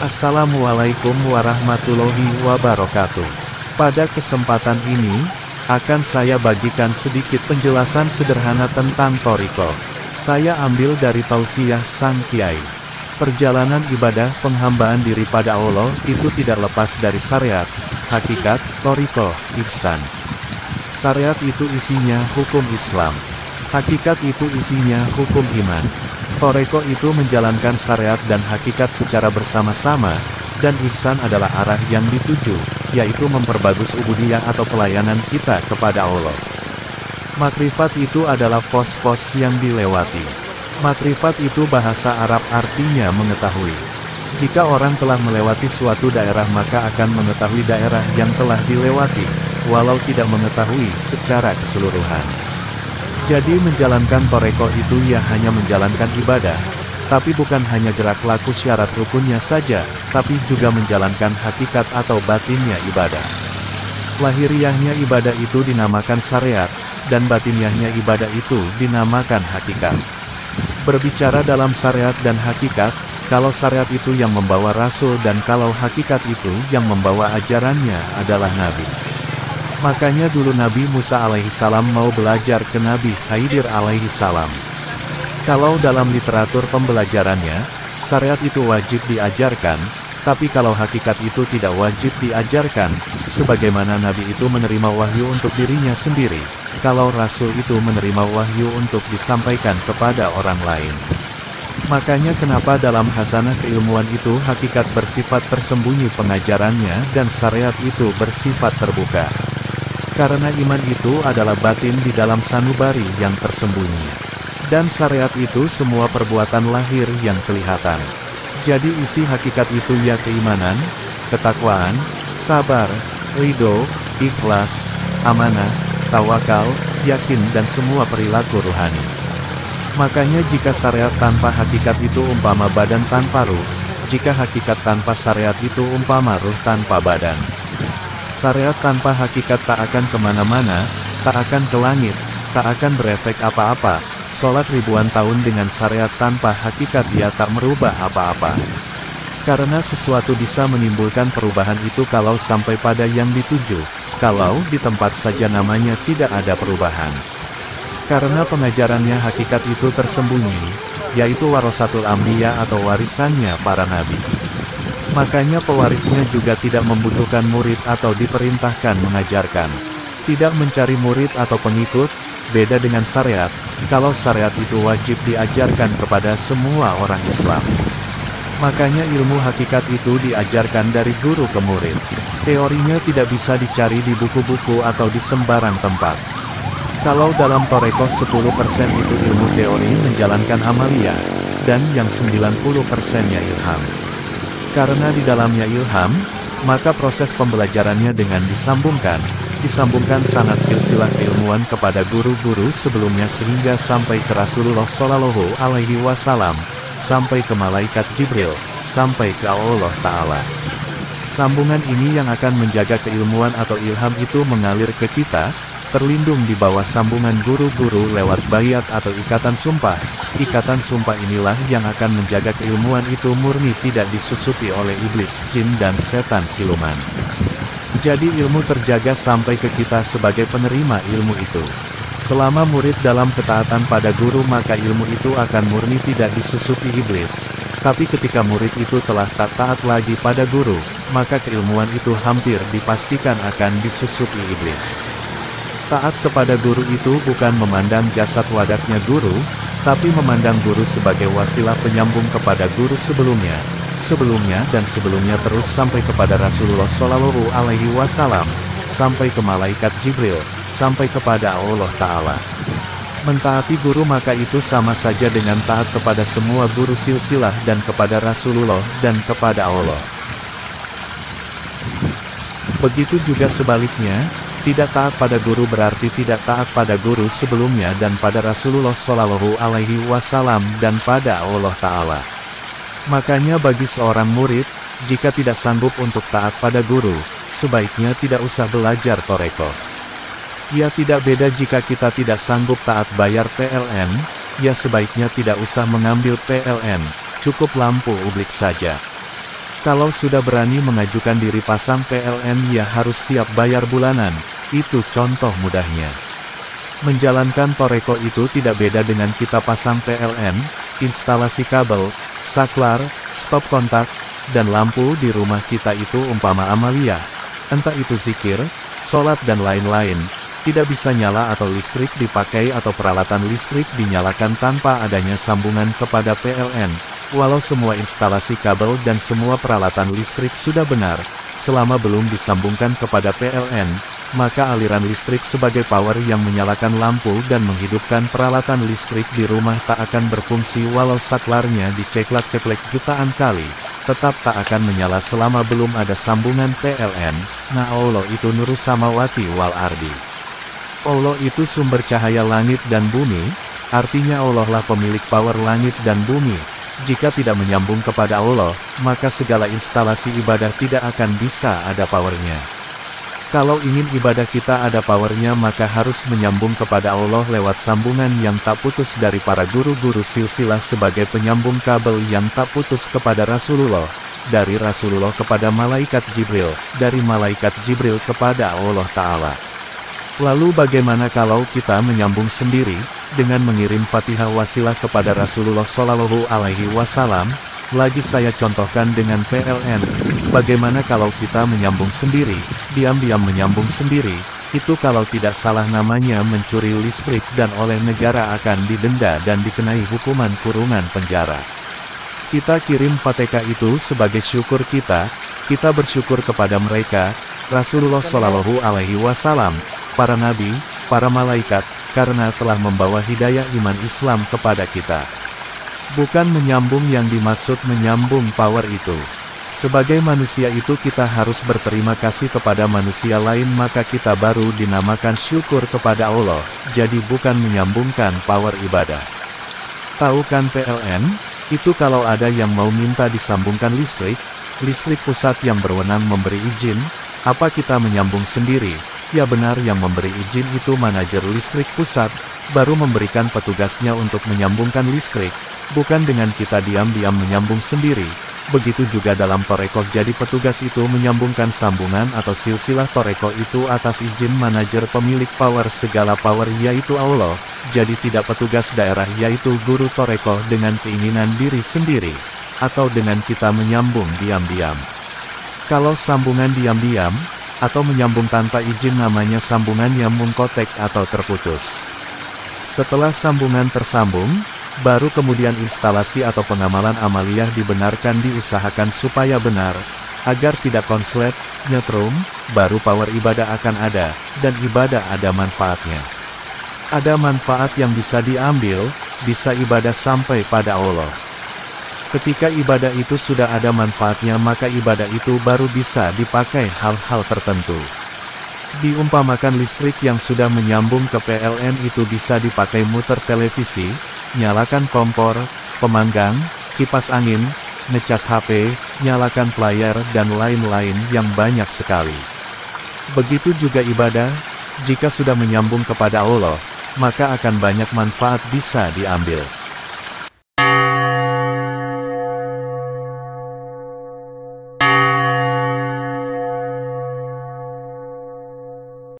Assalamualaikum warahmatullahi wabarakatuh. Pada kesempatan ini, akan saya bagikan sedikit penjelasan sederhana tentang Thariqah. Saya ambil dari tausiah Sang Kiai. Perjalanan ibadah penghambaan diri pada Allah itu tidak lepas dari syariat, hakikat, Thariqah, ihsan. Syariat itu isinya hukum Islam. Hakikat itu isinya hukum iman. Thariqah itu menjalankan syariat dan hakikat secara bersama-sama, dan ihsan adalah arah yang dituju, yaitu memperbagus ubudiyah atau pelayanan kita kepada Allah. Makrifat itu adalah pos-pos yang dilewati. Makrifat itu bahasa Arab artinya mengetahui. Jika orang telah melewati suatu daerah maka akan mengetahui daerah yang telah dilewati, walau tidak mengetahui secara keseluruhan. Jadi menjalankan Thariqah itu ya hanya menjalankan ibadah, tapi bukan hanya gerak laku syarat rukunnya saja, tapi juga menjalankan hakikat atau batinnya ibadah. Lahiriahnya ibadah itu dinamakan syariat, dan batiniahnya ibadah itu dinamakan hakikat. Berbicara dalam syariat dan hakikat, kalau syariat itu yang membawa Rasul dan kalau hakikat itu yang membawa ajarannya adalah Nabi. Makanya dulu Nabi Musa alaihissalam mau belajar ke Nabi Khidir alaihissalam. Kalau dalam literatur pembelajarannya, syariat itu wajib diajarkan, tapi kalau hakikat itu tidak wajib diajarkan, sebagaimana Nabi itu menerima wahyu untuk dirinya sendiri, kalau Rasul itu menerima wahyu untuk disampaikan kepada orang lain. Makanya kenapa dalam khasanah keilmuan itu hakikat bersifat tersembunyi pengajarannya dan syariat itu bersifat terbuka. Karena iman itu adalah batin di dalam sanubari yang tersembunyi. Dan syariat itu semua perbuatan lahir yang kelihatan. Jadi isi hakikat itu ya keimanan, ketakwaan, sabar, ridho, ikhlas, amanah, tawakal, yakin dan semua perilaku ruhani. Makanya jika syariat tanpa hakikat itu umpama badan tanpa ruh, jika hakikat tanpa syariat itu umpama ruh tanpa badan. Syariat tanpa hakikat tak akan kemana-mana, tak akan ke langit, tak akan berefek apa-apa. Sholat ribuan tahun dengan syariat tanpa hakikat dia tak merubah apa-apa. Karena sesuatu bisa menimbulkan perubahan itu kalau sampai pada yang dituju, kalau di tempat saja namanya tidak ada perubahan. Karena pengajarannya hakikat itu tersembunyi, yaitu warasatul anbiya atau warisannya para nabi. Makanya pewarisnya juga tidak membutuhkan murid atau diperintahkan mengajarkan. Tidak mencari murid atau pengikut, beda dengan syariat, kalau syariat itu wajib diajarkan kepada semua orang Islam. Makanya ilmu hakikat itu diajarkan dari guru ke murid. Teorinya tidak bisa dicari di buku-buku atau di sembarang tempat. Kalau dalam Thariqah 10% itu ilmu teori menjalankan amaliyah, dan yang 90%-nya ilham. Karena di dalamnya ilham, maka proses pembelajarannya dengan disambungkan sanad silsilah keilmuan kepada guru-guru sebelumnya sehingga sampai ke Rasulullah Shallallahu Alaihi Wasallam, sampai ke malaikat Jibril, sampai ke Allah Ta'ala. Sambungan ini yang akan menjaga keilmuan atau ilham itu mengalir ke kita, terlindung di bawah sambungan guru-guru lewat bayat atau ikatan sumpah. Ikatan sumpah inilah yang akan menjaga keilmuan itu murni tidak disusupi oleh iblis, jin dan setan siluman. Jadi ilmu terjaga sampai ke kita sebagai penerima ilmu itu. Selama murid dalam ketaatan pada guru maka ilmu itu akan murni tidak disusupi iblis. Tapi ketika murid itu telah tak taat lagi pada guru, maka keilmuan itu hampir dipastikan akan disusupi iblis. Taat kepada guru itu bukan memandang jasad wadaknya guru, tapi memandang guru sebagai wasilah penyambung kepada guru sebelumnya dan sebelumnya terus sampai kepada Rasulullah Shallallahu Alaihi Wasallam, sampai ke malaikat Jibril, sampai kepada Allah Ta'ala. Mentaati guru maka itu sama saja dengan taat kepada semua guru silsilah dan kepada Rasulullah dan kepada Allah. Begitu juga sebaliknya, tidak taat pada guru berarti tidak taat pada guru sebelumnya dan pada Rasulullah Shallallahu Alaihi Wasallam dan pada Allah Ta'ala. Makanya bagi seorang murid, jika tidak sanggup untuk taat pada guru, sebaiknya tidak usah belajar Thariqah. Ya tidak beda jika kita tidak sanggup taat bayar PLN, ya sebaiknya tidak usah mengambil PLN, cukup lampu ublik saja. Kalau sudah berani mengajukan diri pasang PLN ya harus siap bayar bulanan, itu contoh mudahnya. Menjalankan Toreko itu tidak beda dengan kita pasang PLN, instalasi kabel, saklar, stop kontak, dan lampu di rumah kita itu umpama amalia. Entah itu zikir, sholat dan lain-lain, tidak bisa nyala atau listrik dipakai atau peralatan listrik dinyalakan tanpa adanya sambungan kepada PLN. Walau semua instalasi kabel dan semua peralatan listrik sudah benar, selama belum disambungkan kepada PLN, maka aliran listrik sebagai power yang menyalakan lampu dan menghidupkan peralatan listrik di rumah tak akan berfungsi walau saklarnya diceklek-ceklek jutaan kali, tetap tak akan menyala selama belum ada sambungan PLN. Nah Allah itu Nurus Samawati wal Ardi. Allah itu sumber cahaya langit dan bumi, artinya Allah lah pemilik power langit dan bumi. Jika tidak menyambung kepada Allah, maka segala instalasi ibadah tidak akan bisa ada powernya. Kalau ingin ibadah kita ada powernya maka harus menyambung kepada Allah lewat sambungan yang tak putus dari para guru-guru silsilah sebagai penyambung kabel yang tak putus kepada Rasulullah, dari Rasulullah kepada Malaikat Jibril, dari Malaikat Jibril kepada Allah Ta'ala. Lalu bagaimana kalau kita menyambung sendiri, dengan mengirim Fatihah wasilah kepada Rasulullah Shallallahu Alaihi Wasallam? Lagi saya contohkan dengan PLN. Bagaimana kalau kita menyambung sendiri, diam-diam menyambung sendiri, itu kalau tidak salah namanya mencuri listrik dan oleh negara akan didenda dan dikenai hukuman kurungan penjara. Kita kirim Fatihah itu sebagai syukur kita bersyukur kepada mereka, Rasulullah Shallallahu Alaihi Wasallam, para nabi, para malaikat, karena telah membawa hidayah iman Islam kepada kita. Bukan menyambung yang dimaksud menyambung power itu. Sebagai manusia itu kita harus berterima kasih kepada manusia lain maka kita baru dinamakan syukur kepada Allah, jadi bukan menyambungkan power ibadah. Tahu kan PLN? Itu kalau ada yang mau minta disambungkan listrik pusat yang berwenang memberi izin, apa kita menyambung sendiri? Ya benar, yang memberi izin itu manajer listrik pusat, baru memberikan petugasnya untuk menyambungkan listrik, bukan dengan kita diam-diam menyambung sendiri. Begitu juga dalam Toreko, jadi petugas itu menyambungkan sambungan atau silsilah Toreko itu atas izin manajer pemilik power segala power yaitu Allah, jadi tidak petugas daerah yaitu guru Toreko dengan keinginan diri sendiri, atau dengan kita menyambung diam-diam. Kalau sambungan diam-diam, atau menyambung tanpa izin namanya sambungannya munkotek atau terputus. Setelah sambungan tersambung, baru kemudian instalasi atau pengamalan amaliyah dibenarkan diusahakan supaya benar, agar tidak konslet, nyetrum, baru power ibadah akan ada, dan ibadah ada manfaatnya. Ada manfaat yang bisa diambil, bisa ibadah sampai pada Allah. Ketika ibadah itu sudah ada manfaatnya maka ibadah itu baru bisa dipakai hal-hal tertentu. Diumpamakan listrik yang sudah menyambung ke PLN itu bisa dipakai muter televisi, nyalakan kompor, pemanggang, kipas angin, ngecas HP, nyalakan player dan lain-lain yang banyak sekali. Begitu juga ibadah, jika sudah menyambung kepada Allah, maka akan banyak manfaat bisa diambil.